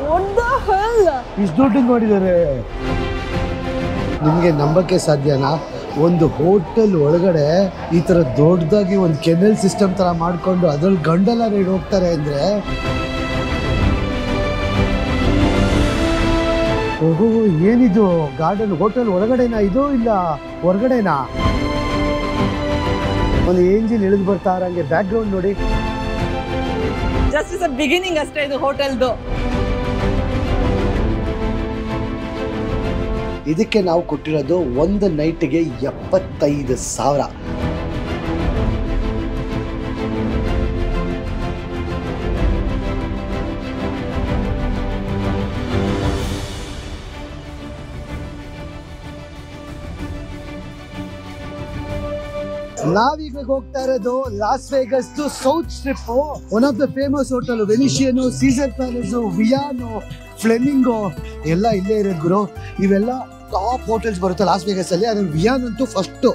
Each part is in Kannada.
ವಾಟ್ ದ ಹೆಲ್ ಇಷ್ಟು ದುಡ್ಡು ಮಾಡಿದ್ದಾರೆ. ನಿಮಗೆ ನಂಬಕ್ಕೆ ಸಾಧ್ಯನಾ? ಒಂದು ಹೋಟೆಲ್ ಒಳಗಡೆ ಈ ಥರ ದೊಡ್ಡದಾಗಿ ಒಂದು ಕೆನಲ್ ಸಿಸ್ಟಮ್ ಥರ ಮಾಡಿಕೊಂಡು ಅದ್ರಲ್ಲಿ ಗಂಡಲ ರೈಡ್ ಹೋಗ್ತಾರೆ ಅಂದರೆ, ಓಹೋ ಏನಿದು ಗಾರ್ಡನ್? ಹೋಟೆಲ್ ಒಳಗಡೆನಾ ಇದು ಇಲ್ಲ ಹೊರಗಡೆನಾ? ಒಂದು ಏಂಜಿನ್ ಇಳಿದು ಬರ್ತಾ ಇರಂಗೆ ಬ್ಯಾಕ್ ಗ್ರೌಂಡ್ ನೋಡಿ. ಜಸ್ಟ್ ಇಸ್ ಅ ಬಿಗಿನಿಂಗ್ ಅಷ್ಟೇ ಇದು ಹೋಟೆಲ್ದು. ಇದಕ್ಕೆ ನಾವು ಕೊಟ್ಟಿರೋದು ಒಂದು ನೈಟ್ಗೆ 75,000. ನಾವೀಗ ಹೋಗ್ತಾ ಇರೋದು Las Vegas South Strip. One of the famous hotel Venetian, Caesars Palace, ವಿಯಾನೋ, ಫ್ಲೆಮಿಂಗೋ ಎಲ್ಲ ಇಲ್ಲೇ ಇರೋದು ಗುರು. ಇವೆಲ್ಲ ಟಾಪ್ ಹೋಟೆಲ್ಸ್ ಬರುತ್ತೆ ಲಾಸ್ ವೇಗಸ್ ಅಲ್ಲಿ. ಅದ್ರಲ್ಲಿ ವಿಯಾನ್ ಅಂತೂ ಫಸ್ಟ್,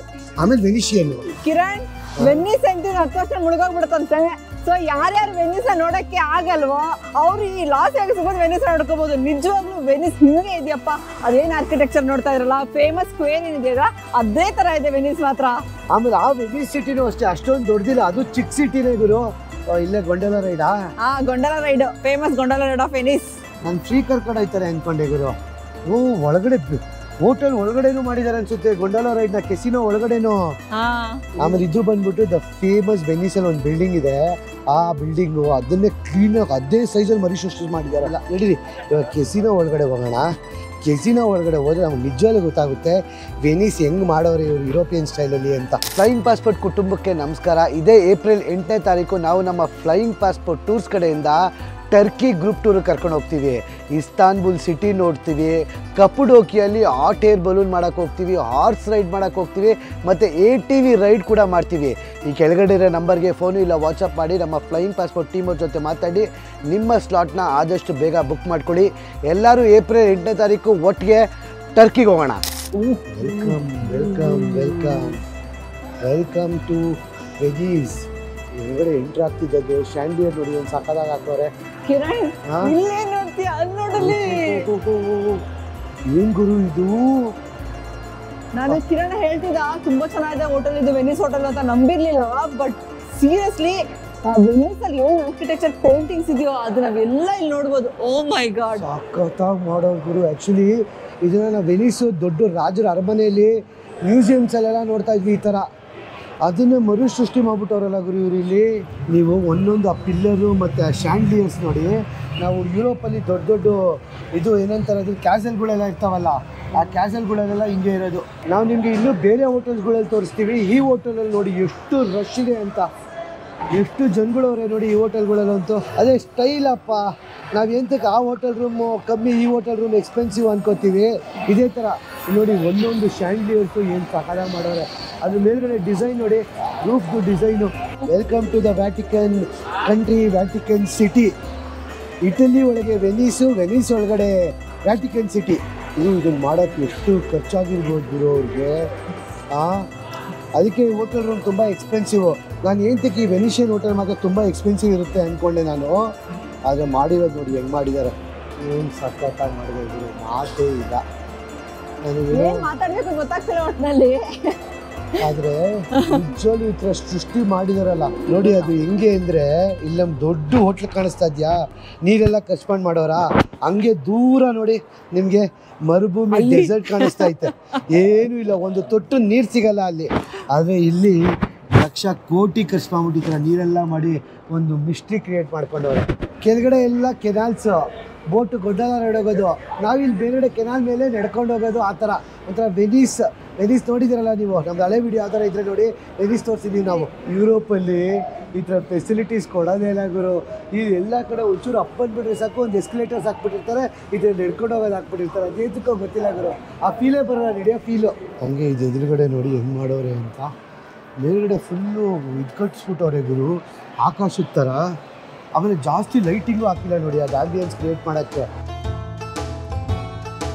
ಆಮೇಲೆ ವೆನಿಷಿಯನ್. ಕಿರಣ್, ವೆನ್ನಿಸ್ ಅಂತ 10 ವರ್ಷ ಮುಳುಗೋಗ್ಬಿಡುತ್ತಂತೆ. ಸೊ ಯಾರ್ಯಾರು ವೆನಿಸ್ ನೋಡಕ್ಕೆ ಆಗಲ್ವೋ ಅವ್ರು ಈ ಲಾಸ್ ವೇಗಸ್ ಬಂದು ವೆನಿಸ್ ನೋಡ್ಕೋಬಹುದು. ನಿಜವಾಗ್ಲೂ ವೆನಿಸ್ ಹಿಂಗೆ ಇದೆಯಪ್ಪ. ಅದೇನ್ ಆರ್ಕಿಟೆಕ್ಚರ್ ನೋಡ್ತಾ ಇದ್ರಲ್ಲ, ಫೇಮಸ್ ಸ್ಕ್ವೇರ್ ಏನಿದೆಯಲ್ಲ ಅದೇ ತರ ಇದೆ ವೆನಿಸ್ ಮಾತ್ರ. ಆಮೇಲೆ ಆ ವೆನಿಸ್ ಸಿಟಿನೂ ಅಷ್ಟೇ ಅಷ್ಟೊಂದು ದೊಡ್ಡದಿಲ್ಲ, ಅದು ಚಿಕ್ಕ ಸಿಟಿನೇ ಗುರು. ಇಲ್ಲೇ ಗೊಂಡಲ ರೈಡಾ? Gondola ride, famous gondola ride of Venice. ನಾನು ಫ್ರೀ ಕರ್ಕೊಂಡು ಹೋಗ್ತಾರೆ ಅನ್ಕೊಂಡೆ ಗುರು. ಓ ಒಳಗಡೆ ಹೋಟೆಲ್ ಒಳಗಡೆನೂ ಮಾಡಿದ್ದಾರೆ ಅನ್ಸುತ್ತೆ ಗೊಂಡಲ ರೈಡ್ ನ, ಕೆಸಿನೋ ಒಳಗಡೆನೂ. ಆಮೇಲೆ ಇದು ಬಂದ್ಬಿಟ್ಟು ದ ಫೇಮಸ್ ವೆನಿಸ್ ಅಲ್ಲಿ ಒಂದು ಬಿಲ್ಡಿಂಗ್ ಇದೆ. ಆ ಬಿಲ್ಡಿಂಗು ಅದನ್ನೇ ಕ್ಲೀನ್ ಆಗಿ ಅದೇ ಸೈಜಲ್ಲಿ ಮರಿ ಸೃಷ್ಟಿ ಮಾಡಿದಾರಲ್ಲ. ನಡೀರಿ ಇವಾಗ ಕೆಸಿನೋ ಒಳಗಡೆ ಹೋಗೋಣ. ಕೆಸಿನೋ ಒಳಗಡೆ ಹೋದ್ರೆ ನಮ್ಗೆ ನಿಜವಾಗ್ಲೂ ಗೊತ್ತಾಗುತ್ತೆ ವೆನಿಸ್ ಹೆಂಗ್ ಮಾಡೋರು ಇವರು ಯುರೋಪಿಯನ್ ಸ್ಟೈಲಲ್ಲಿ ಅಂತ. ಫ್ಲೈಯಿಂಗ್ ಪಾಸ್ಪೋರ್ಟ್ ಕುಟುಂಬಕ್ಕೆ ನಮಸ್ಕಾರ. ಇದೇ ಏಪ್ರಿಲ್ 8ನೇ ತಾರೀಕು ನಾವು ನಮ್ಮ ಫ್ಲೈಯಿಂಗ್ ಪಾಸ್ಪೋರ್ಟ್ ಟೂರ್ಸ್ ಕಡೆಯಿಂದ ಟರ್ಕಿ ಗ್ರೂಪ್ ಟೂರ್ ಕರ್ಕೊಂಡು ಹೋಗ್ತೀವಿ. ಇಸ್ತಾನ್ಬುಲ್ ಸಿಟಿ ನೋಡ್ತೀವಿ, ಕಪುಡೋಕಿಯಲ್ಲಿ ಹಾಟ್ ಏರ್ ಬಲೂನ್ ಮಾಡೋಕ್ಕೆ ಹೋಗ್ತೀವಿ, ಹಾರ್ಸ್ ರೈಡ್ ಮಾಡೋಕ್ಕೆ ಹೋಗ್ತೀವಿ, ಮತ್ತು ATV ರೈಡ್ ಕೂಡ ಮಾಡ್ತೀವಿ. ಈ ಕೆಳಗಡೆ ಇರೋ ನಂಬರ್ಗೆ ಫೋನು ಇಲ್ಲ ವಾಟ್ಸಪ್ ಮಾಡಿ ನಮ್ಮ ಫ್ಲೈಯಿಂಗ್ ಪಾಸ್ಪೋರ್ಟ್ ಟೀಮ್ ಅವ್ರ ಜೊತೆ ಮಾತಾಡಿ ನಿಮ್ಮ ಸ್ಲಾಟ್ನ ಆದಷ್ಟು ಬೇಗ ಬುಕ್ ಮಾಡ್ಕೊಳ್ಳಿ. ಎಲ್ಲರೂ ಏಪ್ರಿಲ್ 8ನೇ ತಾರೀಕು ಒಟ್ಟಿಗೆ ಟರ್ಕಿಗೆ ಹೋಗೋಣ. Welcome welcome welcome welcome to Venice. ಹೊರಗಡೆ ಎಂಟ್ರ್ ಆಗ್ತಿದ್ದದ್ದು ಶಾಂಡಿಯರ್ ನೋಡಿ ಒಂದು ಸಕ್ಕದಾಗ ಹಾಕೋರೆ. ಕಿರಣ್, ಇಲ್ಲೇ ನೋಡ್ತೀಯ, ಅಲ್ಲಿ ನೋಡಲಿ. ಏನ್ ಗುರು ಇದು? ನಾನು ಕಿರಣ್ ಹೇಳ್ತಿದ್ದ ತುಂಬಾ ಚೆನ್ನಾಗಿದೆ ಹೋಟೆಲ್ ಇದು, ವೆನಿಸ್ ಹೋಟೆಲ್ ಅಂತ. ನಂಬಿರ್ಲಿಲ್ಲ, ಬಟ್ ಸೀರಿಯಸ್ಲಿ ವೆನಿಸ್ ಅಲ್ಲಿ ಏನ್ ಆರ್ಕಿಟೆಕ್ಚರ್ ಪೇಂಟಿಂಗ್ಸ್ ಇದೆಯೋ ಅದು ನಾವೆಲ್ಲ ಇಲ್ಲಿ ನೋಡ್ಬೋದು. ಓ ಮೈ ಗಾಡ್, ಸಖತ್ತಾಗಿ ಮಾಡೋ ಗುರು. ಆಕ್ಚುಲಿ ಇದನ್ನ ನಾವು ವೆನಿಸ್ ದೊಡ್ಡ ರಾಜರ ಅರಮನೆಯಲ್ಲಿ ಮ್ಯೂಸಿಯಮ್ಸ್ ಅಲ್ಲೆಲ್ಲ ನೋಡ್ತಾ ಇದ್ವಿ ಈ ಥರ. ಅದನ್ನು ಮರು ಸೃಷ್ಟಿ ಮಾಡ್ಬಿಟ್ಟವ್ರಲ್ಲ ಗುರು ಇವರು ಇಲ್ಲಿ. ನೀವು ಒಂದೊಂದು ಆ ಪಿಲ್ಲರು ಮತ್ತು ಆ ಶಾಂಡ್ಲಿಯರ್ಸ್ ನೋಡಿ. ನಾವು ಯುರೋಪಲ್ಲಿ ದೊಡ್ಡ ದೊಡ್ಡ ಇದು ಏನಂತಾರೆ ಅದು ಕ್ಯಾಸಲ್ಗಳೆಲ್ಲ ಇರ್ತಾವಲ್ಲ, ಆ ಕ್ಯಾಸಲ್ಗಳಲ್ಲೆಲ್ಲ ಹಿಂಗೆ ಇರೋದು. ನಾವು ನಿಮಗೆ ಇನ್ನೂ ಬೇರೆ ಹೋಟೆಲ್ಸ್ಗಳಲ್ಲಿ ತೋರಿಸ್ತೀವಿ. ಈ ಹೋಟೆಲಲ್ಲಿ ನೋಡಿ ಎಷ್ಟು ರಶ್ ಇದೆ ಅಂತ, ಎಷ್ಟು ಜನಗಳವ್ರೆ ನೋಡಿ ಈ ಹೋಟೆಲ್ಗಳಲ್ಲಂತೂ. ಅದೇ ಸ್ಟೈಲಪ್ಪ. ನಾವು ಎಂತಕ್ಕೆ ಆ ಹೋಟೆಲ್ ರೂಮು ಕಮ್ಮಿ, ಈ ಹೋಟೆಲ್ ರೂಮ್ ಎಕ್ಸ್ಪೆನ್ಸಿವ್ ಅನ್ಕೋತೀವಿ. ಇದೇ ಥರ ನೋಡಿ ಒಂದೊಂದು ಶಾಂಡ್ಲಿಯರ್ಸು ಏನು ಸಕಾಲ ಮಾಡೋರೆ. ಅದ್ರ ಮೇಲ್ಗಡೆ ಡಿಸೈನ್ ನೋಡಿ, ರೂಫ್ದು design. Welcome to the Vatican country, Vatican City. Italy ಒಳಗೆ ವೆನಿಸು, ವೆನಿಸ್ ಒಳಗಡೆ ವ್ಯಾಟಿಕನ್ ಸಿಟಿ. ಇದನ್ನು ಮಾಡೋಕ್ಕೆ ಎಷ್ಟು ಖರ್ಚಾಗಿರ್ಬೋದು ಗುರು ಅವ್ರಿಗೆ. ಅದಕ್ಕೆ ಈ ಹೋಟೆಲ್ ರೂಮ್ ತುಂಬ ಎಕ್ಸ್ಪೆನ್ಸಿವ್. ನಾನು ಏನಂತಕ್ಕೆ ಈ ವೆನಿಷಿಯನ್ ಹೋಟೆಲ್ ಮಾತ್ರ ತುಂಬ ಎಕ್ಸ್ಪೆನ್ಸಿವ್ ಇರುತ್ತೆ ಅಂದ್ಕೊಂಡೆ ನಾನು. ಆದರೆ ಮಾಡಿರೋದು ನೋಡಿ ಹೆಂಗೆ ಮಾಡಿದ್ದಾರೆ. ಏನು ಸಖತ್ತಾಗಿ ಮಾಡಿದ್ದಾರೆ ಗುರು, ಮಾತೇ ಇಲ್ಲ. ನನಗೆ ಮಾತಾಡ್ಬೇಕು ಗೊತ್ತಾಗ್ತಿಲ್ಲ ಒಟ್ಟಿನಲ್ಲಿ. ಆದರೆ ನಿಜವಾಗ್ಲೂ ಈ ಥರ ಸೃಷ್ಟಿ ಮಾಡಿದಾರಲ್ಲ ನೋಡಿ. ಅದು ಹೆಂಗೆ ಅಂದರೆ ಇಲ್ಲಿ ನಮ್ಮ ದೊಡ್ಡ ಹೋಟ್ಲ್ ಕಾಣಿಸ್ತಾ ಇದೆಯಾ, ನೀರೆಲ್ಲ ಕಚ್ಕೊಂಡು ಮಾಡೋರ ಹಂಗೆ ದೂರ ನೋಡಿ ನಿಮಗೆ ಮರುಭೂಮಿ ಡೆಸರ್ಟ್ ಕಾಣಿಸ್ತಾ ಐತೆ. ಏನೂ ಇಲ್ಲ, ಒಂದು ತೊಟ್ಟು ನೀರು ಸಿಗಲ್ಲ ಅಲ್ಲಿ. ಆದರೆ ಇಲ್ಲಿ ಲಕ್ಷ ಕೋಟಿ ಖರ್ಚು ಮಾಡ್ಬಿಟ್ಟಿರ್ತಾರೆ, ನೀರೆಲ್ಲ ಮಾಡಿ ಒಂದು ಮಿಸ್ಟ್ರಿ ಕ್ರಿಯೇಟ್ ಮಾಡ್ಕೊಂಡವ್ರೆ. ಕೆಳಗಡೆ ಎಲ್ಲ ಕೆನಾಲ್ಸು, ಬೋಟು ಗೊಂಡಲ ರೈಡ್ ಹೋಗೋದು, ನಾವಿಲ್ಲಿ ಬೇರೆಡೆ ಕೆನಾಲ್ ಮೇಲೆ ನಡ್ಕೊಂಡು ಹೋಗೋದು. ಆ ಥರ ಒಂಥರ ವೆನಿಸ್ ನೋಡಿದಿರಲ್ಲ ನೀವು, ನಮ್ದು ಹಳೆ ವಿಡಿಯೋ ಯಾವ ಥರ ಇದ್ರೆ ನೋಡಿ. ವೆನಿಸ್ ತೋರಿಸಿದ್ದೀವಿ ನಾವು. ಯುರೋಪಲ್ಲಿ ಈ ಥರ ಫೆಸಿಲಿಟೀಸ್ ಕೊಡೋದೇ ಇಲ್ಲ ಗುರು. ಈ ಎಲ್ಲ ಕಡೆ ಒಂಚೂರು ಅಪ್ಪಂದ್ಬಿಟ್ರೆ ಸಾಕು, ಒಂದು ಎಸ್ಕಲೇಟರ್ಸ್ ಹಾಕ್ಬಿಟ್ಟಿರ್ತಾರೆ, ಇದ್ರಲ್ಲಿ ನಡ್ಕೊಂಡು ಹೋಗೋದು ಹಾಕ್ಬಿಟ್ಟಿರ್ತಾರೆ. ಅದೇದಕ್ಕೋ ಗೊತ್ತಿಲ್ಲ ಗುರು, ಆ ಫೀಲೇ ಬರೋಲ್ಲ, ನಡೆಯೋ ಫೀಲು. ಹಂಗೆ ಇದು ಎದುರುಗಡೆ ನೋಡಿ ಹೆಂಗೆ ಮಾಡೋರೆ ಅಂತ. ಮೇಲ್ಗಡೆ ಫುಲ್ಲು ಇದು ಕಟ್ಸ್ಬಿಟ್ಟವ್ರೆ ಗುರು, ಆಕಾಶದ ಥರ. ಆಮೇಲೆ ಜಾಸ್ತಿ ಲೈಟಿಂಗು ಹಾಕಿಲ್ಲ ನೋಡಿ, ಅದು ಆಂಬಿಯನ್ಸ್ ಕ್ರಿಯೇಟ್ ಮಾಡೋಕ್ಕೆ.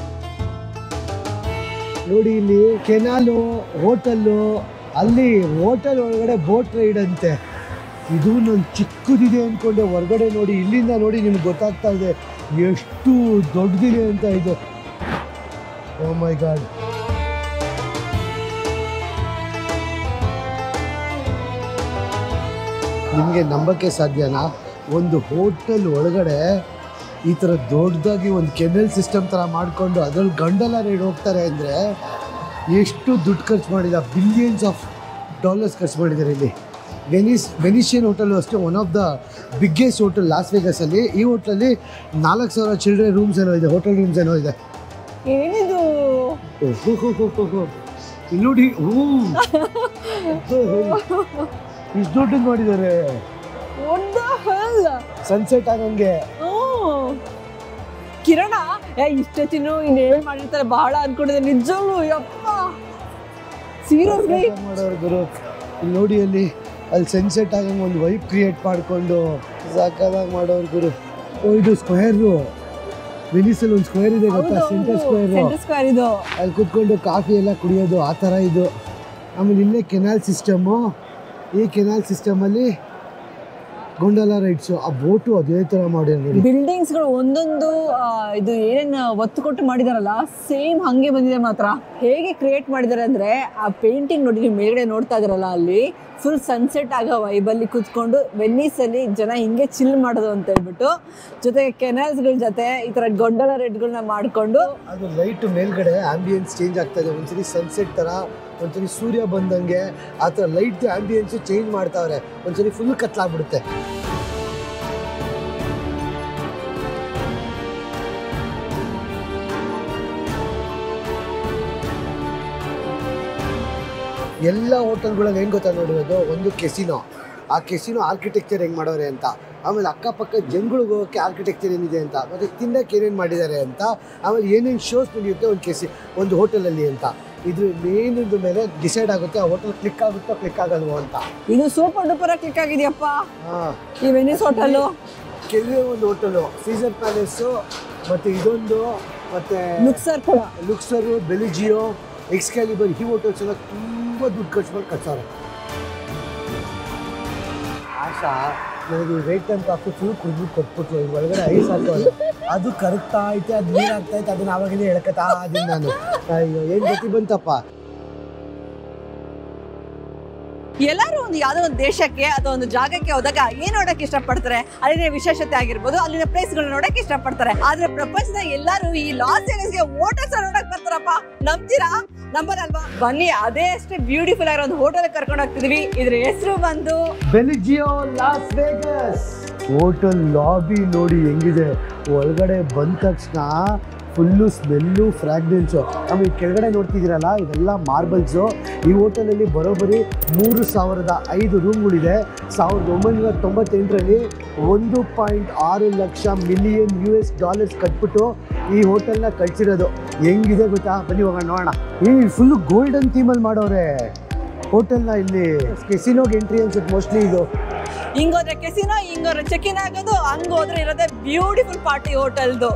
ನೋಡಿ ಇಲ್ಲಿ ಕೆನಾಲು, ಹೋಟೆಲ್ಲು, ಅಲ್ಲಿ ಹೋಟೆಲ್ ಒಳಗಡೆ ಬೋಟ್ ರೈಡ್ ಅಂತೆ. ಇದು ನನ್ನ ಚಿಕ್ಕದಿದೆ ಅಂದ್ಕೊಂಡೆ, ಹೊರಗಡೆ ನೋಡಿ, ಇಲ್ಲಿಂದ ನೋಡಿ ನಿಮ್ಗೆ ಗೊತ್ತಾಗ್ತಾ ಇದೆ ಎಷ್ಟು ದೊಡ್ಡದಿದೆ ಅಂತ ಇದು. ಓ ಮೈ ಗಾಡ್. ನಿಮಗೆ ನಂಬಕ್ಕೆ ಸಾಧ್ಯನಾ? ಒಂದು ಹೋಟೆಲ್ ಒಳಗಡೆ ಈ ಥರ ದೊಡ್ಡದಾಗಿ ಒಂದು ಕೆನಲ್ ಸಿಸ್ಟಮ್ ಥರ ಮಾಡಿಕೊಂಡು ಅದ್ರಲ್ಲಿ ಗಂಡಲ ರೈಡ್ ಹೋಗ್ತಾರೆ ಅಂದರೆ ಎಷ್ಟು ದುಡ್ಡು ಖರ್ಚು ಮಾಡಿದ, ಬಿಲಿಯನ್ಸ್ ಆಫ್ ಡಾಲರ್ಸ್ ಖರ್ಚು ಮಾಡಿದ್ದಾರೆ ಇಲ್ಲಿ. ವೆನಿಷಿಯನ್ ಹೋಟೆಲು ಅಷ್ಟೇ one of the biggest hotel Las ವೇಗಸಲ್ಲಿ. ಈ ಹೋಟ್ಲಲ್ಲಿ 4000 ಚಿಲ್ಡ್ರನ್ ರೂಮ್ಸ್ ಏನೋ ಇದೆ, ಹೋಟೆಲ್ ರೂಮ್ಸ್ ಏನೋ ಇದೆ. ಏನಿದು? ಇಲ್ಲಿ ನೋಡಿ, ಇಷ್ಟು ದೊಡ್ಡದು ಮಾಡಿದ್ದಾರೆ. ಸನ್ಸೆಟ್ ಆಗಂಗೆ. ಕಿರಣ ಇಷ್ಟೇ ಚಿನ್ನು ಇನ್ನೇನ್ ಮಾಡಿರ್ತಾರೆ ಬಹಳ ಅನ್ಕೊಂಡಿದ್ದೆ ನಿಜವೂ. ಯಪ್ಪ ಸೀರಿಯಸ್ಲಿ ಮಾಡೋರು ಗುರು. ಇಲ್ಲಿ ನೋಡಿ, ಅಲ್ಲಿ ಸನ್ಸೆಟ್ ಆಗಂಗೆ ಒಂದು ವೈಬ್ ಕ್ರಿಯೇಟ್ ಮಾಡಿಕೊಂಡು ಸಾಕಾಗಿ ಮಾಡೋರು ಗುರು. ಇದು ಸ್ಕ್ವೇರು, ವೆನಿಸಲ್ಲಿ ಒಂದು ಸ್ಕ್ವೇರ್ ಇದೆ ಗೊತ್ತಾ? ಸೆಂಟರ್ ಸ್ಕ್ವೇರ್ ಇದು. ಅಲ್ಲಿ ಕುತ್ಕೊಂಡು ಕಾಫಿ ಎಲ್ಲ ಕುಡಿಯೋದು ಆ ಥರ ಇದು. ಆಮೇಲೆ ಇಲ್ಲೇ ಕೆನಾಲ್ ಸಿಸ್ಟಮು. ಈ ಕೆನಾಲ್ ಸಿಸ್ಟಮಲ್ಲಿ ಗೊಂಡಲ ರೈಡ್ಸು, ಆ ಬೋಟು ಅದೇ ಥರ ಮಾಡ್ಯಾರ ನೋಡಿ. ಬಿಲ್ಡಿಂಗ್ಸ್ಗಳು ಒಂದೊಂದು ಇದು ಏನೇನು ಒತ್ತು ಕೊಟ್ಟು ಮಾಡಿದಾರಲ್ಲ ಸೇಮ್ ಹಂಗೆ ಬಂದಿದೆ. ಮಾತ್ರ ಹೇಗೆ ಕ್ರಿಯೇಟ್ ಮಾಡಿದ್ದಾರೆ ಅಂದರೆ ಆ ಪೇಂಟಿಂಗ್ ನೋಡಿ, ನೀವು ಮೇಲ್ಗಡೆ ನೋಡ್ತಾ ಇದ್ರಲ್ಲ, ಅಲ್ಲಿ ಫುಲ್ ಸನ್ಸೆಟ್ ಆಗೋ ವೈಬಲ್ಲಿ ಕೂತ್ಕೊಂಡು ವೆನ್ನೀಸಲ್ಲಿ ಜನ ಹಿಂಗೆ ಚಿಲ್ ಮಾಡೋದು ಅಂತ ಹೇಳ್ಬಿಟ್ಟು, ಜೊತೆಗೆ ಕೆನಾಲ್ಸ್ಗಳ ಜೊತೆ ಈ ಥರ ಗೊಂಡಲ ರೈಡ್ಗಳನ್ನ ಮಾಡಿಕೊಂಡು ಅದು ಲೈಟ್ ಮೇಲ್ಗಡೆ ಆಂಬಿಯನ್ಸ್ ಚೇಂಜ್ ಆಗ್ತಾ ಇದೆ. ಒಂದ್ಸರಿ ಸನ್ಸೆಟ್ ಥರ, ಒಂದ್ಸರಿ ಸೂರ್ಯ ಬಂದಂಗೆ ಆ ಥರ ಲೈಟ್ ಆಂಬಿಯನ್ಸು ಚೇಂಜ್ ಮಾಡ್ತಾವ್ರೆ. ಒಂದ್ಸರಿ ಫುಲ್ ಕತ್ಲಾಗ್ಬಿಡುತ್ತೆ. ಎಲ್ಲ ಹೋಟೆಲ್ಗಳಲ್ಲಿ ಹೆಂಗೆ ಗೊತ್ತಾ ನೋಡಿರೋದು? ಒಂದು ಕೆಸಿನೋ, ಆ ಕೆಸಿನೋ ಆರ್ಕಿಟೆಕ್ಚರ್ ಹೆಂಗೆ ಮಾಡೋರೆ ಅಂತ, ಆಮೇಲೆ ಅಕ್ಕಪಕ್ಕ ಜನಗಳಿಗೆ ಹೋಗೋಕ್ಕೆ ಆರ್ಕಿಟೆಕ್ಚರ್ ಏನಿದೆ ಅಂತ, ಮತ್ತು ತಿನ್ನಕ್ಕೆ ಏನೇನು ಮಾಡಿದ್ದಾರೆ ಅಂತ, ಆಮೇಲೆ ಏನೇನು ಶೋಸ್ ನಡೆಯುತ್ತೆ ಒಂದು ಹೋಟೆಲಲ್ಲಿ ಅಂತ. ಇದು ಮೇನಿಂದ ಮೇಲೆ ಡಿಸೈಡ್ ಆಗುತ್ತೆ ಆ ಹೋಟೆಲ್ ಕ್ಲಿಕ್ ಆಗುತ್ತೋ ಕ್ಲಿಕ್ ಆಗಲ್ವೋ ಅಂತ. ಇದು ಸೂಪರ್ ಡೂಪರ್ ಕ್ಲಿಕ್ ಆಗಿದೆಯಪ್ಪ ಈ ವೆನಿಸ್ ಹೋಟೆಲು. ಕೆಲವೇ ಒಂದು ಹೋಟೆಲು, ಸೀಸರ್ ಪ್ಯಾಲೇಸು, ಮತ್ತು ಇದೊಂದು, ಮತ್ತು ಲುಕ್ಸರು, ಬೆಲಿಜಿಯೋ, ಎಕ್ಸ್ಕ್ಯಾಲಿಬರ್, ಈ ಹೋಟೆಲ್ಸ್ ಎಲ್ಲ ತುಂಬ ದುಡ್ಡು ಖರ್ಚು ಮಾಡಿ ಕಟ್ಸೋರು. ಆಶಾ ನನಗೆ ರೇಟ್ ಅಂತ ಕಾಫಿ ಫುಲ್ ಕುಡಿದ್ಬಿಟ್ಟು ಕೊಟ್ಬಿಟ್ರು. ಇದು ಒಳಗಡೆ ಐಸ್ ಹಾಕೋದು, ಅದು ಕರಗ್ತಾ ಐತೆ, ಅದು ನೀರು ಆಗ್ತಾಯಿತ್ತು, ಅದನ್ನ ಆವಾಗಿಂದ ಹೇಳ್ಕತ್ತಾ ಅದನ್ನ ನಾನು. ಅಯ್ಯೋ ಏನು ಗತಿ ಬಂತಪ್ಪ. ಎಲ್ಲರೂ ಒಂದು ಯಾವುದೋ ಒಂದು ದೇಶಕ್ಕೆ ಅಥವಾ ಒಂದು ಜಾಗಕ್ಕೆ ಹೋದಾಗ ಏನ್ ನೋಡಕ್ಕೆ ಇಷ್ಟಪಡ್ತಾರೆ? ಅಲ್ಲಿನ ವಿಶೇಷತೆ ಆಗಿರ್ಬೋದು, ಅಲ್ಲಿನ ಪ್ಲೇಸ್ಗಳನ್ನ ನೋಡಕ್ಕೆ ಇಷ್ಟಪಡ್ತಾರೆ. ಆದ್ರೆ ಪ್ರಪಂಚದ ಎಲ್ಲರೂ ಈ ಲಾಸ್ ಏಂಜಲ್ಸ್ಗೆ ಹೋಟೆಲ್ಸ್ ನೋಡಕ್ ಬರ್ತಾರಪ್ಪ. ನಂಬ್ತೀರಾ? ನಂಬರಲ್ವಾ? ಬನ್ನಿ, ಅದೇ ಅಷ್ಟೇ ಬ್ಯೂಟಿಫುಲ್ ಆಗಿರೋ ಒಂದು ಹೋಟೆಲ್ ಕರ್ಕೊಂಡು ಹೋಗ್ತಿದೀವಿ. ಇದ್ರ ಹೆಸರು ಬಂದು ಬೆಲಿಜಿಯೋ ಲಾಸ್ ವೇಗಸ್. ಹೋಟೆಲ್ ಲಾಬಿ ನೋಡಿ ಹೆಂಗಿದೆ. ಒಳಗಡೆ ಬಂದ ತಕ್ಷಣ ಫುಲ್ಲು ಸ್ಮೆಲ್ಲು, ಫ್ರಾಗ್ರೆನ್ಸು. ಆಮೇಲೆ ಕೆಳಗಡೆ ನೋಡ್ತಿದ್ದೀರಲ್ಲ, ಇದೆಲ್ಲ ಮಾರ್ಬಲ್ಸು. ಈ ಹೋಟೆಲಲ್ಲಿ ಬರೋಬ್ಬರಿ 3005 ರೂಮ್ಗಳಿದೆ. 1998ರಲ್ಲಿ 1.6 ಲಕ್ಷ ಮಿಲಿಯನ್ US$ ಕಟ್ಬಿಟ್ಟು ಈ ಹೋಟೆಲ್ನ ಕಳ್ಸಿರೋದು. ಹೆಂಗಿದೆ ಗೊತ್ತಾ? ಬನ್ನಿ ಹೋಗೋಣ ನೋಡೋಣ. ಈ ಫುಲ್ಲು ಗೋಲ್ಡನ್ ಥೀಮಲ್ಲಿ ಮಾಡೋರೆ ಹೋಟೆಲ್ನ. ಇಲ್ಲಿ ಕೆಸಿನೋಗೆ ಎಂಟ್ರಿ ಅನ್ಸುತ್ತೆ ಮೋಸ್ಟ್ಲಿ. ಇದು ಹಿಂಗೋದ್ರೆ ಕೆಸಿನೋ, ಹಿಂಗೋದ್ರೆ ಚೆಕ್-ಇನ್ ಆಗೋದು, ಹಂಗೋದ್ರೆ ಇರೋದೇ ಬ್ಯೂಟಿಫುಲ್ ಪಾರ್ಟಿ ಹೋಟೆಲ್ದು.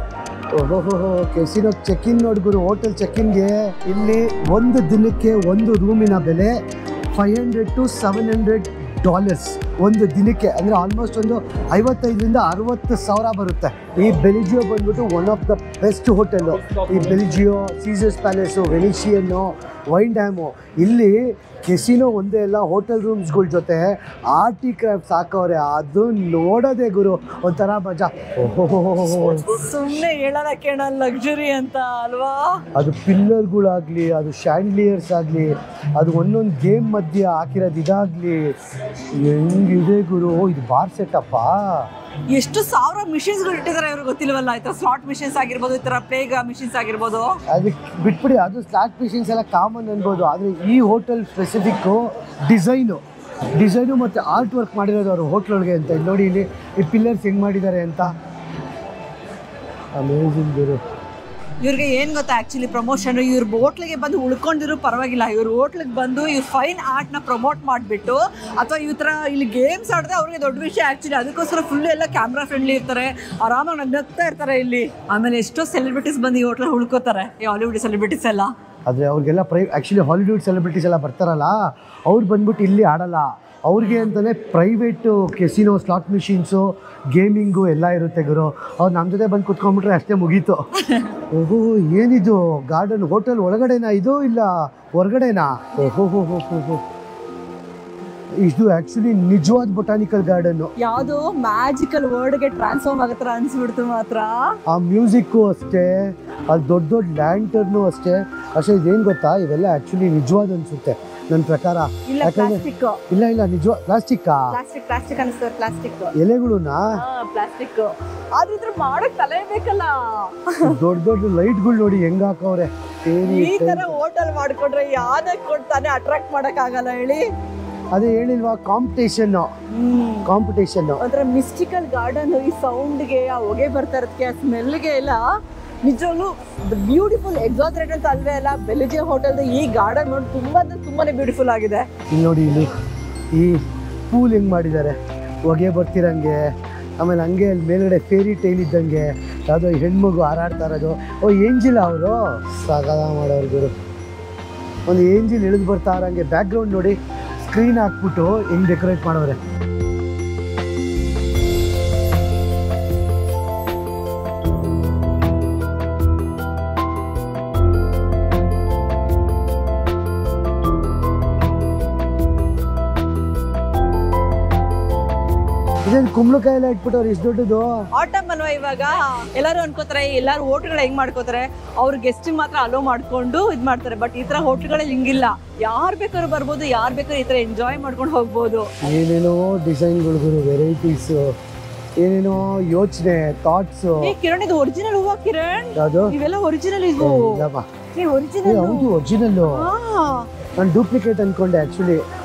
ಓಹೋ, ಕೆಸಿನೋ ಚೆಕ್-ಇನ್ ನೋಡ್ಗುರು. ಹೋಟೆಲ್ ಚೆಕ್-ಇನ್ಗೆ ಇಲ್ಲಿ ಒಂದು ದಿನಕ್ಕೆ ಒಂದು ರೂಮಿನ ಬೆಲೆ $500 to $700 ಒಂದು ದಿನಕ್ಕೆ. ಅಂದರೆ ಆಲ್ಮೋಸ್ಟ್ ಒಂದು 55,000 to 60,000 ಬರುತ್ತೆ. ಈ ಬೆಲಿಜಿಯೋ ಬಂದ್ಬಿಟ್ಟು one of the best hotel. ಈ ಬೆಲಿಜಿಯೋ, ಸೀಸರ್ಸ್ ಪ್ಯಾಲೇಸು, ವೆನಿಷಿಯನ್ನು, ವೈನ್ ಡ್ಯಾಮು. ಇಲ್ಲಿ ಕೆಸಿನೋ ಒಂದೇ ಅಲ್ಲ, ಹೋಟೆಲ್ ರೂಮ್ಸ್ಗಳ ಜೊತೆ ಆರ್ಟಿ ಕ್ರಾಫ್ಟ್ಸ್ ಹಾಕವ್ರೆ. ಅದು ನೋಡೋದೇ ಗುರು ಒಂಥರ ಮಜಾ. ಸುಮ್ಮನೆ ಹೇಳಲ್ಲ ಕೇಳಲ್ಲ, ಲಕ್ಸುರಿ ಅಂತ ಅಲ್ವಾ? ಅದು ಪಿಲ್ಲರ್ಗಳಾಗಲಿ, ಅದು ಶ್ಯಾಂಡ್ಲಿಯರ್ಸ್ ಆಗಲಿ, ಅದು ಒಂದೊಂದು ಗೇಮ್ ಮಧ್ಯೆ ಹಾಕಿರೋದು ಇದಾಗಲಿ, ಹೆಂಗಿದೆ ಗುರು. ಇದು ಬಾರ್ ಸೆಟಪ್ಪ. ಎಷ್ಟು ಸಾವಿರ ಮಿಷಿನ್ಸ್ಗಳು ಇಟ್ಟಿದ್ದಾರೆ ಇವ್ರಿಗೆ ಗೊತ್ತಿಲ್ವಲ್ಲ. ಈ ಥರ ಸ್ಲಾಟ್ ಮಿಷಿನ್ಸ್ ಆಗಿರ್ಬೋದು, ಈ ಥರ ಪ್ಲೇಗ್ ಮಿಷಿನ್ಸ್ ಆಗಿರ್ಬೋದು. ಅದಕ್ಕೆ ಬಿಟ್ಬಿಡಿ, ಅದು ಸ್ಲಾಟ್ ಮಿಷಿನ್ಸ್ ಎಲ್ಲ ಕಾಮನ್ ಅನ್ಬೋದು. ಆದರೆ ಈ ಹೋಟೆಲ್ ಸ್ಪೆಸಿಫಿಕ್ಕು ಡಿಸೈನು ಮತ್ತು ಆರ್ಟ್ ವರ್ಕ್ ಮಾಡಿರೋದು ಅವರು ಹೋಟ್ಲೊಳಗೆ ಅಂತ. ನೋಡಿ ಇಲ್ಲಿ ಈ ಪಿಲ್ಲರ್ಸ್ ಹೆಂಗೆ ಮಾಡಿದ್ದಾರೆ ಅಂತ. ಅಮೇಜಿಂಗ್ ಗುರು. ಇವ್ರಿಗೆ ಏನು ಗೊತ್ತಾ, ಆ್ಯಕ್ಚುಲಿ ಪ್ರಮೋಷನ್, ಇವ್ರ ಹೋಟ್ಲಿಗೆ ಬಂದು ಉಳ್ಕೊಂಡಿದ್ರು ಪರವಾಗಿಲ್ಲ, ಇವ್ರ ಹೋಟ್ಲಿಗೆ ಬಂದು ಇವ್ರ ಫೈನ್ ಆರ್ಟ್ನ ಪ್ರಮೋಟ್ ಮಾಡಿಬಿಟ್ಟು, ಅಥವಾ ಈ ಥರ ಇಲ್ಲಿ ಗೇಮ್ಸ್ ಆಡಿದ್ರೆ ಅವ್ರಿಗೆ ದೊಡ್ಡ ವಿಷಯ ಆ್ಯಕ್ಚುಲಿ. ಅದಕ್ಕೋಸ್ಕರ ಫುಲ್ ಎಲ್ಲ ಕ್ಯಾಮ್ರಾ ಫ್ರೆಂಡ್ಲಿ ಇರ್ತಾರೆ, ಆರಾಮಾಗಿ ನಗ್ತಾ ಇರ್ತಾರೆ ಇಲ್ಲಿ. ಆಮೇಲೆ ಎಷ್ಟೋ ಸೆಲೆಬ್ರಿಟೀಸ್ ಬಂದು ಈ ಹೋಟ್ಲಲ್ಲಿ ಉಳ್ಕೋತಾರೆ, ಈ ಹಾಲಿವುಡ್ ಸೆಲೆಬ್ರಿಟೀಸ್ ಎಲ್ಲ. ಆದರೆ ಅವ್ರಿಗೆಲ್ಲ ಆ್ಯಕ್ಚುಲಿ ಹಾಲಿವುಡ್ ಸೆಲೆಬ್ರಿಟೀಸ್ ಎಲ್ಲ ಬರ್ತಾರಲ್ಲ, ಅವ್ರು ಬಂದ್ಬಿಟ್ಟು ಇಲ್ಲಿ ಆಡಲ್ಲ. ಅವ್ರಿಗೆ ಅಂತಲೇ private casino, slot machines, gaming ಎಲ್ಲ ಇರುತ್ತೆ ಗುರು. ಅವ್ರು ನಮ್ಮ ಜೊತೆ ಬಂದು ಕುತ್ಕೊಂಡ್ಬಿಟ್ರೆ ಅಷ್ಟೇ ಮುಗೀತು. ಓಹೋ, ಏನಿದು ಗಾರ್ಡನ್? ಹೋಟೆಲ್ ಒಳಗಡೆನಾ ಇದು, ಇಲ್ಲ ಹೊರಗಡೆನಾ? ಓಹೋ ಹೋ ಹೋ ಹೋ ಹೋ, ಇದು ಆ್ಯಕ್ಚುಲಿ ನಿಜವಾದ ಬೊಟಾನಿಕಲ್ ಗಾರ್ಡನ್ನು. ಯಾವುದೋ ಮ್ಯಾಜಿಕಲ್ ವರ್ಡ್ಗೆ ಟ್ರಾನ್ಸ್ಫಾರ್ಮ್ ಆಗತ್ರ ಅನ್ಸ್ಬಿಡ್ತು ಮಾತ್ರ. ಆ ಮ್ಯೂಸಿಕ್ಕು ಅಷ್ಟೇ, ಅಲ್ಲಿ ದೊಡ್ಡ ದೊಡ್ಡ ಲ್ಯಾಂಟರ್ನು ಅಷ್ಟೇ. ಇದೇನು ಗೊತ್ತಾ, ಇವೆಲ್ಲ ಆ್ಯಕ್ಚುಲಿ ನಿಜವಾದ ಅನಿಸುತ್ತೆ ನನ್ನ ಪ್ರಕಾರ. ಇಲ್ಲ ಪ್ಲಾಸ್ಟಿಕ್. ಇಲ್ಲ ಇಲ್ಲ, ನಿಜ ಪ್ಲಾಸ್ಟಿಕ್ಕಾ? ಪ್ಲಾಸ್ಟಿಕ್ ಅನಿಸ್ತದೆ. ಪ್ಲಾಸ್ಟಿಕ್ ಎಲೆಗಳನ್ನ ಪ್ಲಾಸ್ಟಿಕ್. ಆದ್ರೆ ಇದ್ರ ಮಾಡಕ್ ತಲೆ ಬೇಕಲ್ಲ. ದೊಡ್ಡ ದೊಡ್ಡ ಲೈಟ್ಗಳು ನೋಡಿ ಹೆಂಗ್ ಹಾಕವ್ರೆ. ಈ ತರ ಹೋಟೆಲ್ ಮಾಡ್ಕೊಂಡ್ರೆ ಯಾವ್ದಕ್ ಕೊಡ್ತಾನೆ ಅಟ್ರಾಕ್ಟ್ ಮಾಡಕ್ ಆಗಲ್ಲ ಹೇಳಿ. ಅದೇ ಹೇಳಿಲ್ವಾ, ಕಾಂಪಿಟೇಷನ್. ಒಂಥರ ಮಿಸ್ಟಿಕಲ್ ಗಾರ್ಡನ್. ಈ ಸೌಂಡ್ಗೆ, ಆ ಹೊಗೆ ಬರ್ತಾ ಇರೋದಕ್ಕೆ, ಆ ಸ್ಮೆಲ್ಗೆ ಎಲ್ಲ ನಿಜವಾಗ್ಲೂ ಬ್ಯೂಟಿಫುಲ್. ಎಕ್ಸಾಜರೇಟ್ ಅಂತ ಅಲ್ವೇ ಅಲ್ಲ, ಬೆಲಿಜೆ ಹೋಟೆಲ್ದು ಈ ಗಾರ್ಡನ್ ನೋಡಿ ತುಂಬಾನೇ ಬ್ಯೂಟಿಫುಲ್ ಆಗಿದೆ. ಇಲ್ಲಿ ನೋಡಿ, ಇಲ್ಲಿ ಈ ಪೂಲ್ ಹೆಂಗ್ ಮಾಡಿದ್ದಾರೆ, ಹೊಗೆ ಬರ್ತಿರಂಗೆ. ಆಮೇಲೆ ಹಂಗೆ ಅಲ್ಲಿ ಮೇಲ್ಗಡೆ ಫೇರಿ ಟೈಲ್ ಇದ್ದಂಗೆ ಯಾವುದೋ ಹೆಣ್ಮಗು ಹಾರಾಡ್ತಾ ಇರೋದು. ಏಂಜಿಲ್ ಅವರು ಸಾಗದ ಮಾಡೋರು ಗುರು. ಒಂದು ಏಂಜಿಲ್ ಇಳಿದು ಬರ್ತಾ ಇರೋಂಗೆ ಬ್ಯಾಕ್ಗ್ರೌಂಡ್ ನೋಡಿ, ಸ್ಕ್ರೀನ್ ಹಾಕ್ಬಿಟ್ಟು ಹೆಂಗ್ ಡೆಕೋರೇಟ್ ಮಾಡೋರೆ. ಇದೇನು ಕುಂಬಳಕಾಯಿ ಎಲ್ಲ ಇಟ್ಬಿಟ್ಟವ್ರು ಇಷ್ಟು ದೊಡ್ಡದು. ಆಟಮ್ ಅಲ್ವಾ ಇವಾಗ, ಎಲ್ಲರೂ ಅನ್ಕೋತಾರೆ, ಎಲ್ಲರೂ ಹೋಟ್ಲ್ಗಳು ಹೆಂಗ್ ಮಾಡ್ಕೋತಾರೆ, ಅವ್ರ ಗೆಸ್ಟ್ ಮಾತ್ರ ಅಲೋ ಮಾಡ್ಕೊಂಡು ಇದ್ ಮಾಡ್ತಾರೆ. ಬಟ್ ಈ ತರ ಹೋಟ್ಲ್ಗಳಲ್ಲಿ ಹಿಂಗಿಲ್ಲ, ಯಾರು ಬೇಕಾದ್ರೂ ಬರ್ಬೋದು, ಯಾರು ಬೇಕಾದ್ರೂ ಈ ತರ ಎಂಜಾಯ್ ಮಾಡ್ಕೊಂಡು ಹೋಗ್ಬೋದು. ಏನೇನೋ ಡಿಸೈನ್ಗಳು, ವೆರೈಟೀಸ್, ಏನೇನೋ ಯೋಚನೆ, ಥಾಟ್ಸ್. ಕಿರಣ್, ಇದು ಒರಿಜಿನಲ್ ಹೂವಾ ಕಿರಣ್? ಯಾವುದು? ಇವೆಲ್ಲ ಒರಿಜಿನಲ್. ಇದು ಒರಿಜಿನಲ್. ನಾನು ಡೂಪ್ಲಿಕೇಟ್ ಅನ್ಕೊಂಡೆ ಆಕ್ಚುಲಿ.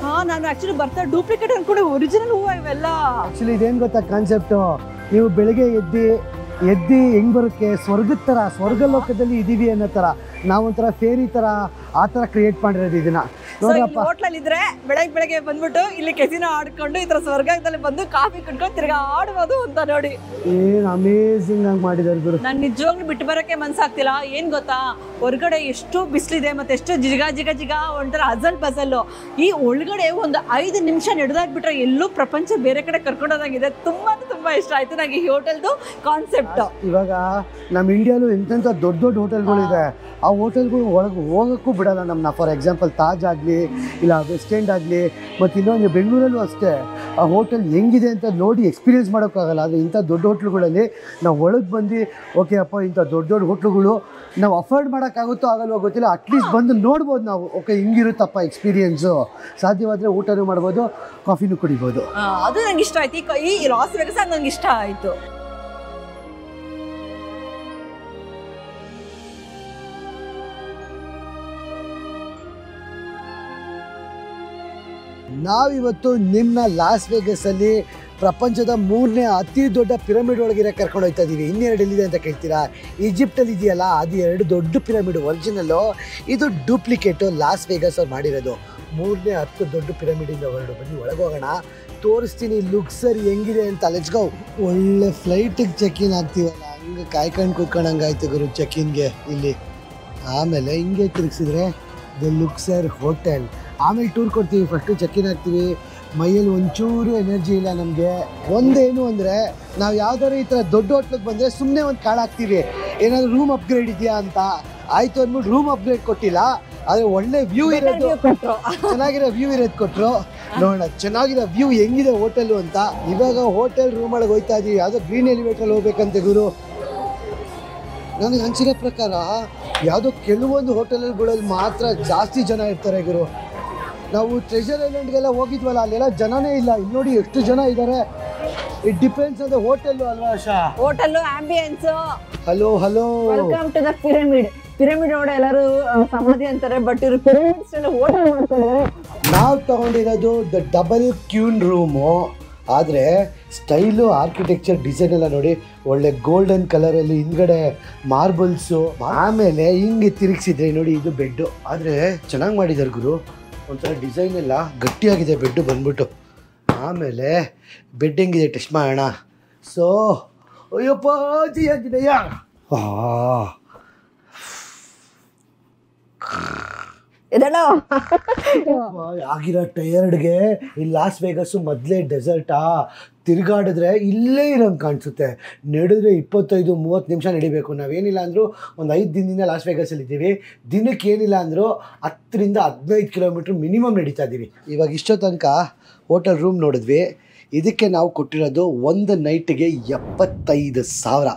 ನಾನು ಆಕ್ಚುಲಿ ಬರ್ತಾ ಡೂಪ್ಲಿಕೇಟ್ ಅನ್ಕೊಂಡೆ, ಒರಿಜಿನಲ್ ಹೂವ ಇವೆಲ್ಲ. ಆಕ್ಚುಲಿ ಇದೇನು ಗೊತ್ತಾ ಕಾನ್ಸೆಪ್ಟ್, ನೀವು ಬೆಳಿಗ್ಗೆ ಎದ್ದಿ ಹೆಂಗ್ ಬರುತ್ತೆ, ಸ್ವರ್ಗದ ತರ, ಸ್ವರ್ಗ ಲೋಕದಲ್ಲಿ ಇದೀವಿ ಅನ್ನೋ ತರ, ನಾವೊಂಥರ ಫೇರಿ ತರ ಆ ತರ ಕ್ರಿಯೇಟ್ ಮಾಡಿರೋದು ಇದನ್ನ. ನೋಡ್ರಪ್ಪ, ಹೋಟ್ಲಲ್ಲಿ ಇದ್ರೆ ಬೆಳಗ್ಗೆ ಬಂದ್ಬಿಟ್ಟು ಇಲ್ಲಿ ಕೆಸಿನೋ ಆಡ್ಕೊಂಡು ಈ ತರ ಸ್ವರ್ಗದಲ್ಲಿ ಬಂದು ಕಾಫಿ ಕುಡ್ಕೊಂಡು ತಿರ್ಗಾ ಆಡ್ಬೋದು ಅಂತ ನೋಡಿ. ಏನ್ ಅಮೇಸಿಂಗ್ ಆಗಿ ಮಾಡಿದಾರೆ ಗುರು. ನಾನು ನಿಜವಾಗ್ಲೂ ಬಿಟ್ಟು ಬರಕ್ಕೆ ಮನ್ಸಾಗ್ತಿಲ್ಲ. ಏನ್ ಗೊತ್ತಾ, ಹೊರಗಡೆ ಎಷ್ಟು ಬಿಸಿಲಿದೆ, ಮತ್ತೆ ಎಷ್ಟು ಜಿಗ ಒಂಥರ ಅಜಲ್ ಬಜಲ್ಲು. ಈ ಒಳಗಡೆ ಒಂದು 5 ನಿಮಿಷ ನಡೆದಾಗ್ಬಿಟ್ರೆ ಎಲ್ಲೂ ಪ್ರಪಂಚ ಬೇರೆ ಕಡೆ ಕರ್ಕೊಂಡೋದಾಗಿದೆ. ತುಂಬಾ ಇಷ್ಟ ಆಯ್ತು ನಂಗೆ ಈ ಹೋಟೆಲ್ದು ಕಾನ್ಸೆಪ್ಟ್. ಇವಾಗ ನಮ್ಮ ಇಂಡಿಯಾಲು ಎಂತೆಂಥ ದೊಡ್ಡ ಹೋಟೆಲ್ಗಳಿದೆ, ಆ ಹೋಟೆಲ್ಗಳು ಒಳಗೆ ಹೋಗೋಕ್ಕೂ ಬಿಡಲ್ಲ ನಮ್ಮನ್ನ. ಫಾರ್ ಎಕ್ಸಾಂಪಲ್ ತಾಜ್ ಆಗಲಿ, ಇಲ್ಲ ವೆಸ್ಟ್ ಎಂಡ್ ಆಗಲಿ, ಮತ್ತು ಇನ್ನೊಂದು ಬೆಂಗಳೂರಲ್ಲೂ ಅಷ್ಟೇ. ಆ ಹೋಟೆಲ್ ಹೆಂಗಿದೆ ಅಂತ ನೋಡಿ ಎಕ್ಸ್ಪೀರಿಯೆನ್ಸ್ ಮಾಡೋಕ್ಕಾಗಲ್ಲ. ಆದರೆ ಇಂಥ ದೊಡ್ಡ ಹೋಟ್ಲುಗಳಲ್ಲಿ ನಾವು ಒಳಗೆ ಬಂದು, ಓಕೆ ಅಪ್ಪ, ಇಂಥ ದೊಡ್ಡ ಹೋಟ್ಲುಗಳು ನಾವು ಅಫೋರ್ಡ್ ಮಾಡೋಕ್ಕಾಗುತ್ತೋ ಆಗಲ್ವೋ ಗೊತ್ತಿಲ್ಲ, ಅಟ್ಲೀಸ್ಟ್ ಬಂದು ನೋಡ್ಬೋದು ನಾವು. ಓಕೆ, ಹಿಂಗಿರುತ್ತಪ್ಪ ಎಕ್ಸ್ಪೀರಿಯೆನ್ಸು. ಸಾಧ್ಯವಾದರೆ ಊಟನೂ ಮಾಡ್ಬೋದು, ಕಾಫಿನೂ ಕುಡಿಬೋದು. ಅದು ನಂಗೆ ಇಷ್ಟ ಆಯ್ತು. ಈ ಲಾಸ್ ವೇಗಸ್ ನಂಗೆ ಇಷ್ಟ ಆಯಿತು. ನಾವಿವತ್ತು ನಿಮ್ಮನ್ನ ಲಾಸ್ ವೇಗಸಲ್ಲಿ ಪ್ರಪಂಚದ 3ನೇ ಅತಿ ದೊಡ್ಡ ಪಿರಮಿಡ್ ಒಳಗಿರೋ ಕರ್ಕೊಂಡು ಹೋಗ್ತಾ ಇದ್ದೀವಿ. ಇನ್ನೆರಡು ಎಲ್ಲಿದೆ ಅಂತ ಕೇಳ್ತೀರಾ? ಈಜಿಪ್ಟಲ್ಲಿ ಇದೆಯಲ್ಲ, ಅದು 2 ದೊಡ್ಡ ಪಿರಮಿಡ್ ಒರಿಜಿನಲ್ಲು, ಇದು ಡೂಪ್ಲಿಕೇಟು ಲಾಸ್ ವೇಗಸ್ ಅವ್ರು ಮಾಡಿರೋದು. 3ನೇ 10 ದೊಡ್ಡ ಪಿರಮಿಡಿಂದ ಹೊರಡು. ಬನ್ನಿ ಒಳಗೆ ಹೋಗೋಣ, ತೋರಿಸ್ತೀನಿ ಲುಕ್ಸರಿ ಹೆಂಗಿದೆ ಅಂತ. Let's go. ಒಳ್ಳೆ ಫ್ಲೈಟಿಗೆ ಚೆಕ್-ಇನ್ ಆಗ್ತೀವಲ್ಲ, ಹಂಗೆ ಕಾಯ್ಕೊಂಡು ಕೂತ್ಕೊಂಡಂಗಾಯ್ತು ಗುರು ಚೆಕ್-ಇನ್ಗೆ ಇಲ್ಲಿ. ಆಮೇಲೆ ಹಿಂಗೆ ತಿರುಗಿಸಿದ್ರೆ ದ ಲುಕ್ಸರ್ ಹೋಟೆಲ್. ಆಮೇಲೆ ಟೂರ್ ಕೊಡ್ತೀವಿ. ಫಸ್ಟು ಚೆಕ್-ಇನ್ ಆಗ್ತೀವಿ. ಮೈಯಲ್ಲಿ ಒಂಚೂರು ಎನರ್ಜಿ ಇಲ್ಲ ನಮಗೆ. ಒಂದೇನು ಅಂದರೆ, ನಾವು ಯಾವ್ದಾದ್ರು ಈ ಥರ ದೊಡ್ಡ ಹೋಟ್ಲಿಗೆ ಬಂದರೆ ಸುಮ್ಮನೆ ಒಂದು ಕಾಳಾಗ್ತೀವಿ, ಏನಾದರೂ ರೂಮ್ ಅಪ್ಗ್ರೇಡ್ ಇದೆಯಾ ಅಂತ. ಆಯಿತು ಅಂದ್ಬಿಟ್ಟು ರೂಮ್ ಅಪ್ಗ್ರೇಡ್ ಕೊಟ್ಟಿಲ್ಲ, ಆದರೆ ಒಳ್ಳೆ ವ್ಯೂ ಇರೋದು, ಚೆನ್ನಾಗಿರೋ ವ್ಯೂ ಇರೋದು ಕೊಟ್ಟರು. ನೋಡೋಣ ಚೆನ್ನಾಗಿರೋ ವ್ಯೂ ಹೆಂಗಿದೆ ಹೋಟೆಲು ಅಂತ. ಇವಾಗ ಹೋಟೆಲ್ ರೂಮ್ ಒಳಗೆ ಹೋಗ್ತಾ ಇದ್ದೀವಿ. ಯಾವುದೋ ಗ್ರೀನ್ ಎಲಿವೇಟ್ರಲ್ಲಿ ಹೋಗ್ಬೇಕಂತೆ ಗುರು. ನನಗೆ ಅನಿಸಿರೋ ಪ್ರಕಾರ ಯಾವುದೋ ಕೆಲವೊಂದು ಹೋಟೆಲ್ಗಳಲ್ಲಿ ಮಾತ್ರ ಜಾಸ್ತಿ ಜನ ಇರ್ತಾರೆ ಗುರು. ನಾವು ಟ್ರೆಷರ್ ಐಲ್ಯಾಂಡ್ಗೆಲ್ಲ ಹೋಗಿದ್ವಲ್ಲ, ಅಲ್ಲೆಲ್ಲ ಜನನೇ ಇಲ್ಲ. ಇಲ್ಲಿ ನೋಡಿ ಎಷ್ಟು ಜನ ಇದ್ದಾರೆ. It depends on the hotel ಅಲ್ವಾ Asha? Hotel ambience. Hello welcome to the pyramid ನೋಡಿ ಎಲ್ಲರೂ ಸಮಾಧಿ ಅಂತಾರೆ, ಬಟ್ ಇವರು ಪಿರಮಿಡ್ಸ್ ಎಲ್ಲ ಹೋಟೆಲ್ ಮಾಡ್ಕೊಂಡಿದ್ದಾರೆ. ನಾವು ತಗೊಂಡಿರೋದು ದ ಡಬಲ್ ಕ್ಯೂನ್ ರೂಮು. ಆದರೆ ಸ್ಟೈಲು, ಆರ್ಕಿಟೆಕ್ಚರ್, ಡಿಸೈನ್ ಎಲ್ಲ ನೋಡಿ, ಒಳ್ಳೆ ಗೋಲ್ಡನ್ ಕಲರಲ್ಲಿ ಹಿಂದ್ಗಡೆ ಮಾರ್ಬಲ್ಸು. ಆಮೇಲೆ ಹಿಂಗೆ ತಿರುಗಿಸಿದ್ರೆ ನೋಡಿ, ಇದು ಬೆಡ್ಡು. ಆದರೆ ಚೆನ್ನಾಗಿ ಮಾಡಿದ್ದಾರೆ ಗುರು, ಒಂಥರ ಡಿಸೈನ್ ಎಲ್ಲ ಗಟ್ಟಿಯಾಗಿದೆ ಬೆಡ್ಡು ಬಂದ್ಬಿಟ್ಟು. ಆಮೇಲೆ ಬೆಡ್ ಹೆಂಗಿದೆ ಟೆಸ್ಟ್ ಮಾಡೋಣ. ಸೊ ಅಯ್ಯಪ್ಪ ಆಂಜನೇಯ, ಇದೆಲ್ಲ ಆಗಿರೋ ಟಯರ್ಡ್ಗೆ ಈ ಲಾಸ್ ವೇಗಸ್ಸು ಮೊದಲೇ ಡೆಸರ್ಟಾ, ತಿರುಗಾಡಿದ್ರೆ ಇಲ್ಲೇ ಇರೋಂಗೆ ಕಾಣಿಸುತ್ತೆ. ನಡೆದ್ರೆ 25-30 ನಿಮಿಷ ನಡಿಬೇಕು. ನಾವೇನಿಲ್ಲ ಅಂದರೂ ಒಂದು 5 ದಿನದಿಂದ ಲಾಸ್ ವೇಗಸಲ್ಲಿ ಇದ್ದೀವಿ. ದಿನಕ್ಕೆ ಏನಿಲ್ಲ ಅಂದರೂ 10-15 ಕಿಲೋಮೀಟ್ರ್ ಮಿನಿಮಮ್ ನಡೀತಾ ಇದ್ದೀವಿ. ಇವಾಗ ಇಷ್ಟೋ ತನಕ ಹೋಟೆಲ್ ರೂಮ್ ನೋಡಿದ್ವಿ. ಇದಕ್ಕೆ ನಾವು ಕೊಟ್ಟಿರೋದು ಒಂದು ನೈಟಿಗೆ 75,000.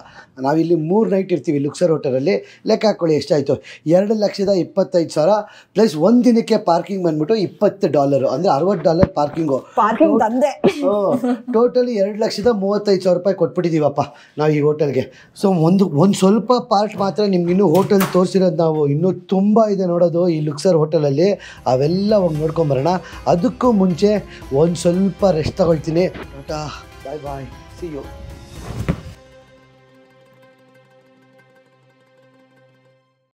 ನಾವಿಲ್ಲಿ 3 ನೈಟ್ ಇರ್ತೀವಿ ಲುಕ್ಸರ್ ಹೋಟೆಲಲ್ಲಿ. ಲೆಕ್ಕ ಹಾಕ್ಕೊಳ್ಳಿ ಎಷ್ಟಾಯಿತು, 2,25,000 ಪ್ಲಸ್ ಒಂದು ದಿನಕ್ಕೆ ಪಾರ್ಕಿಂಗ್ ಬಂದ್ಬಿಟ್ಟು $20 ಅಂದರೆ $60 ಪಾರ್ಕಿಂಗು. ಪಾರ್ಕಿಂಗ್ ತಂದೆ ಟೋಟಲಿ 2,35,000 ರೂಪಾಯಿ ಕೊಟ್ಬಿಟ್ಟಿದ್ದೀವಪ್ಪ ನಾವು ಈ ಹೋಟೆಲ್ಗೆ. ಸೊ ಒಂದು ಸ್ವಲ್ಪ ಪಾರ್ಟ್ ಮಾತ್ರ ನಿಮ್ಗೆ ಇನ್ನೂ ಹೋಟೆಲ್ ತೋರಿಸಿರೋದು ನಾವು. ಇನ್ನೂ ತುಂಬ ಇದೆ ನೋಡೋದು ಈ ಲುಕ್ಸರ್ ಹೋಟೆಲಲ್ಲಿ. ಅವೆಲ್ಲ ಹೋಗಿ ನೋಡ್ಕೊಂಬರೋಣ. ಅದಕ್ಕೂ ಮುಂಚೆ ಒಂದು ಸ್ವಲ್ಪ ರೆಸ್ಟ್ ತಗೊಳ್ತೀನಿ. ಬಾಯ್ ಬಾಯ್, ಸಿ ಯು.